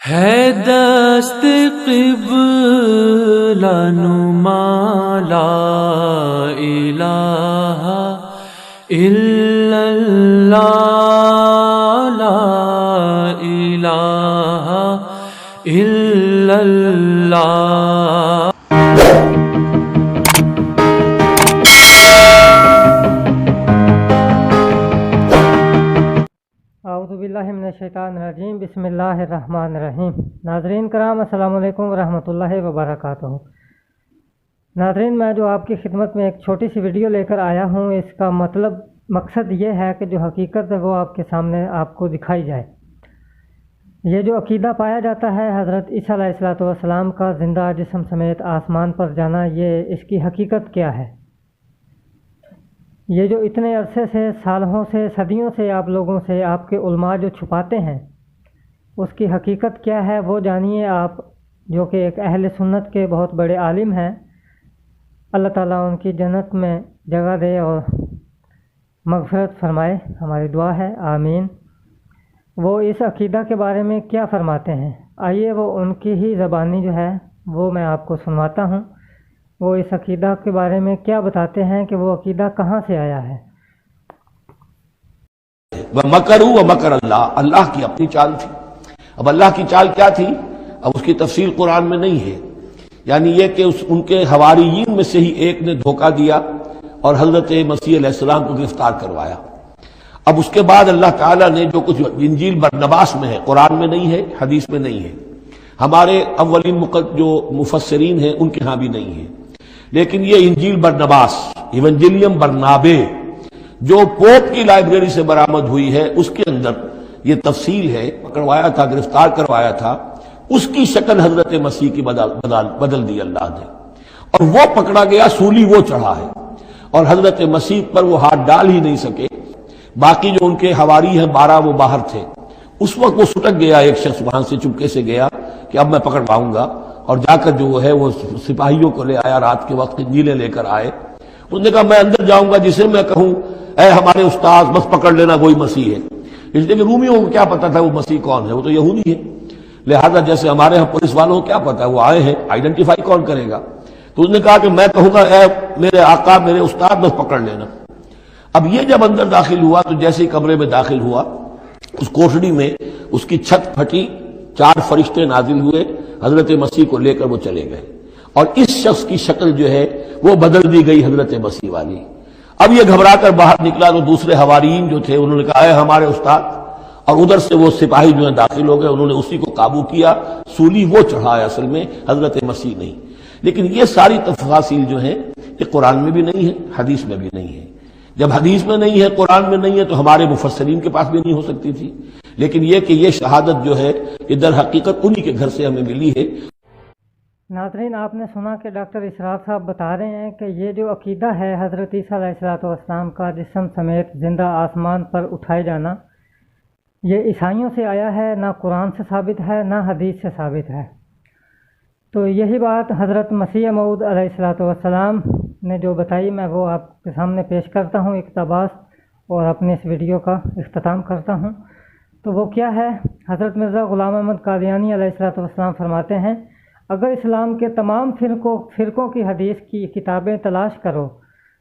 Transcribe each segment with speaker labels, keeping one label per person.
Speaker 1: ہے دست قبلہ نما لا الہ الا اللہ لا الہ الا اللہ۔
Speaker 2: اعوذ باللہ من الشیطان الرجیم، بسم اللہ الرحمن الرحیم۔ ناظرین کرام، السلام علیکم ورحمۃ اللہ وبرکاتہ۔ ناظرین، میں جو آپ کی خدمت میں ایک چھوٹی سی ویڈیو لے کر آیا ہوں، اس کا مقصد یہ ہے کہ جو حقیقت ہے وہ آپ کے سامنے آپ کو دکھائی جائے۔ یہ جو عقیدہ پایا جاتا ہے حضرت عیسی علیہ السلام کا زندہ جسم سمیت آسمان پر جانا، یہ اس کی حقیقت کیا ہے؟ یہ جو اتنے عرصے سے، سالوں سے، صدیوں سے آپ لوگوں سے آپ کے علماء جو چھپاتے ہیں، اس کی حقیقت کیا ہے وہ جانیے آپ، جو کہ ایک اہل سنت کے بہت بڑے عالم ہیں۔ اللہ تعالیٰ ان کی جنت میں جگہ دے اور مغفرت فرمائے، ہماری دعا ہے، آمین۔ وہ اس عقیدہ کے بارے میں کیا فرماتے ہیں، آئیے وہ ان کی ہی زبانی جو ہے وہ میں آپ کو سنواتا ہوں۔ وہ اس عقیدہ کے بارے میں کیا بتاتے ہیں کہ وہ عقیدہ کہاں سے آیا ہے۔
Speaker 3: وَمَكَرُوا وَمَكَرَ اللَّهُ، اللہ کی اپنی چال تھی۔ اب اللہ کی چال کیا تھی، اب اس کی تفصیل قرآن میں نہیں ہے، یعنی یہ کہ ان کے حواریین میں سے ہی ایک نے دھوکہ دیا اور حضرت مسیح علیہ السلام کو گرفتار کروایا۔ اب اس کے بعد اللہ تعالیٰ نے جو کچھ انجیل برنباس میں ہے، قرآن میں نہیں ہے، حدیث میں نہیں ہے، ہمارے اولین جو مفسرین ہیں ان کے ہاں بھی نہیں ہے، لیکن یہ انجیل برنباس، ایونجیلیم برنابے، جو پوپ کی لائبریری سے برآمد ہوئی ہے، اس کے اندر یہ تفصیل ہے۔ پکڑوایا تھا، گرفتار کروایا تھا، اس کی شکل حضرت مسیح کی بدل دی اللہ نے، اور وہ پکڑا گیا، سولی وہ چڑھا ہے، اور حضرت مسیح پر وہ ہاتھ ڈال ہی نہیں سکے۔ باقی جو ان کے حواری ہیں 12 وہ باہر تھے۔ اس وقت وہ سٹک گیا، ایک شخص وہاں سے چپکے سے گیا کہ اب میں پکڑ پاؤں گا، اور جا کر جو ہے وہ سپاہیوں کو لے آیا، رات کے وقت انجیلیں لے کر آئے۔ اس نے کہا میں اندر جاؤں گا، جسے میں کہوں اے ہمارے استاد بس پکڑ لینا، وہی مسیح ہے۔ اس لیے کہ رومیوں کو کیا پتا تھا وہ مسیح کون ہے، وہ تو یہودی ہے، لہذا جیسے ہمارے ہاں پولیس والوں کو کیا پتا ہے وہ آئے ہیں، آئیڈینٹیفائی کون کرے گا۔ تو اس نے کہا کہ میں کہوں گا اے میرے آقا، میرے استاد بس پکڑ لینا۔ اب یہ جب اندر داخل ہوا تو جیسے ہی کمرے میں داخل ہوا، اس کوٹڑی میں اس کی چھت پھٹی، 4 فرشتے نازل ہوئے، حضرت مسیح کو لے کر وہ چلے گئے، اور اس شخص کی شکل جو ہے وہ بدل دی گئی حضرت مسیح والی۔ اب یہ گھبرا کر باہر نکلا تو دوسرے حواریین جو تھے انہوں نے کہا اے ہمارے استاد، اور ادھر سے وہ سپاہی جو ہیں داخل ہو گئے، انہوں نے اسی کو قابو کیا، سولی وہ چڑھایا، اصل میں حضرت مسیح نہیں۔ لیکن یہ ساری تفاصیل جو ہیں یہ قرآن میں بھی نہیں ہے، حدیث میں بھی نہیں ہے۔ جب حدیث میں نہیں ہے، قرآن میں نہیں ہے، تو ہمارے مفسرین کے پاس بھی نہیں ہو سکتی تھی۔ لیکن یہ کہ یہ شہادت جو ہے یہ در حقیقت انہی کے گھر سے ہمیں ملی ہے۔
Speaker 2: ناظرین، آپ نے سنا کہ ڈاکٹر اسرار صاحب بتا رہے ہیں کہ یہ جو عقیدہ ہے حضرت عیسی علیہ السلام کا جسم سمیت زندہ آسمان پر اٹھائے جانا، یہ عیسائیوں سے آیا ہے، نہ قرآن سے ثابت ہے نہ حدیث سے ثابت ہے۔ تو یہی بات حضرت مسیح موعود علیہ السلام نے جو بتائی، میں وہ آپ کے سامنے پیش کرتا ہوں اقتباس، اور اپنے اس ویڈیو کا اختتام کرتا ہوں۔ تو وہ کیا ہے؟ حضرت مرزا غلام احمد قادیانی علیہ السلام فرماتے ہیں، اگر اسلام کے تمام فرقوں کی حدیث کی کتابیں تلاش کرو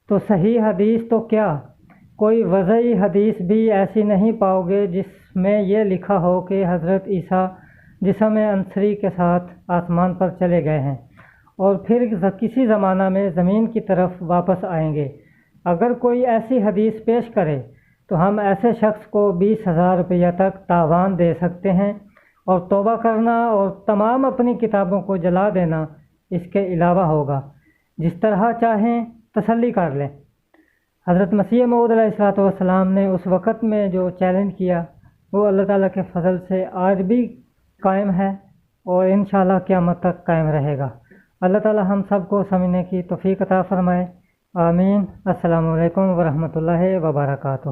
Speaker 2: تو صحیح حدیث تو کیا، کوئی وضعی حدیث بھی ایسی نہیں پاؤ گے جس میں یہ لکھا ہو کہ حضرت عیسیٰ جسم عنصری کے ساتھ آسمان پر چلے گئے ہیں اور پھر کسی زمانہ میں زمین کی طرف واپس آئیں گے۔ اگر کوئی ایسی حدیث پیش کرے تو ہم ایسے شخص کو 20,000 روپیہ تک تاوان دے سکتے ہیں، اور توبہ کرنا اور تمام اپنی کتابوں کو جلا دینا اس کے علاوہ ہوگا، جس طرح چاہیں تسلی کر لیں۔ حضرت مسیح موعود علیہ السلام نے اس وقت میں جو چیلنج کیا وہ اللہ تعالیٰ کے فضل سے آج بھی قائم ہے، اور انشاءاللہ قیامت تک قائم رہے گا۔ اللہ تعالیٰ ہم سب کو سمجھنے کی توفیق عطا فرمائے، آمین۔ السلام علیکم ورحمۃ اللہ وبرکاتہ۔